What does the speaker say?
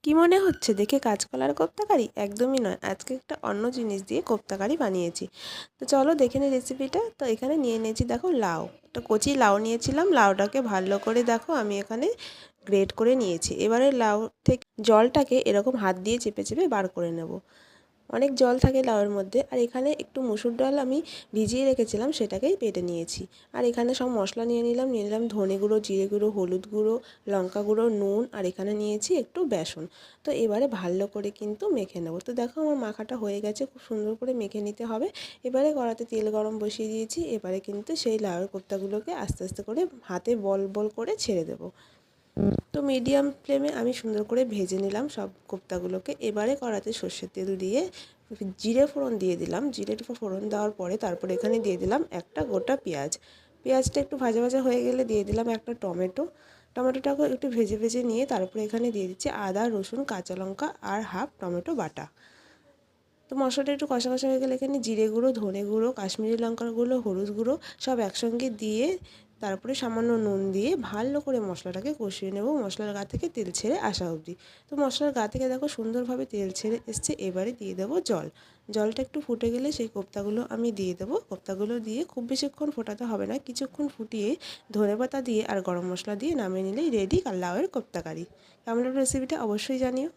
কি মনে হচ্ছে দেখে কাঁচকলার কোপ্তা কারি? একদমই নয়, আজকে একটা অন্য জিনিস দিয়ে কোপ্তা কারি বানিয়েছি। তো চলো দেখে নিই রেসিপিটা। তো এখানে নিয়ে নিয়েছি দেখো লাউ, একটা কচি লাউ নিয়েছিলাম। লাউটাকে ভালো করে দেখো আমি এখানে গ্রেট করে নিয়েছি। এবারে লাউ থেকে জলটাকে এরকম হাত দিয়ে চেপে চেপে বার করে নেব। অনেক জল থাকে লাউয়ের মধ্যে। আর এখানে একটু মুসুর ডাল আমি ভিজিয়ে রেখেছিলাম, সেটাকেই বেটে নিয়েছি। আর এখানে সব মশলা নিয়ে নিলাম ধনে গুঁড়ো, জিরে গুঁড়ো, হলুদ গুঁড়ো, লঙ্কা গুঁড়ো, নুন, আর এখানে নিয়েছি একটু বেসন। তো এবারে ভালো করে কিন্তু মেখে নেব। তো দেখো আমার মাখাটা হয়ে গেছে, খুব সুন্দর করে মেখে নিতে হবে। এবারে কড়াতে তেল গরম বসিয়ে দিয়েছি। এবারে কিন্তু সেই লাউয়ের কোপ্তাগুলোকে আস্তে আস্তে করে হাতে বল বল করে ছেড়ে দেবো। তো মিডিয়াম ফ্লেমে আমি সুন্দর করে ভেজে নিলাম সব কোপ্তাগুলোকে। এবারে কড়াতে সর্ষের তেল দিয়ে জিরে ফোড়ন দিয়ে দিলাম। জিরের ফোড়ন দেওয়ার পরে তারপরে এখানে দিয়ে দিলাম একটা গোটা পেঁয়াজ। পেঁয়াজটা একটু ভাজা ভাজা হয়ে গেলে দিয়ে দিলাম একটা টমেটো। টমেটোটাকে একটু ভেজে ভেজে নিয়ে তারপরে এখানে দিয়ে দিচ্ছি আদা, রসুন, কাঁচা লঙ্কা আর হাফ টমেটো বাটা। তো মশলাটা একটু কষা কষা হয়ে গেলে এখানে জিরে গুঁড়ো, ধনে গুঁড়ো, কাশ্মীরি লঙ্কার গুঁড়ো, হলুদ গুঁড়ো সব একসঙ্গে দিয়ে তারপরে সামান্য নুন দিয়ে ভালো করে মশলাটাকে কষিয়ে নেব, মশলার গা থেকে তেল ছেড়ে আসা অবধি। তো মশলার গা থেকে দেখো সুন্দরভাবে তেল ছেড়ে এসছে। এবারে দিয়ে দেবো জল। জলটা একটু ফুটে গেলে সেই কোপ্তাগুলো আমি দিয়ে দেবো। কোপ্তাগুলো দিয়ে খুব বেশিক্ষণ ফোটাতে হবে না, কিছুক্ষণ ফুটিয়ে ধনেপাতা দিয়ে আর গরম মশলা দিয়ে নামিয়ে নিলেই রেডি লাউয়ের কোপ্তা কারি। কেমন রেসিপিটা অবশ্যই জানিও।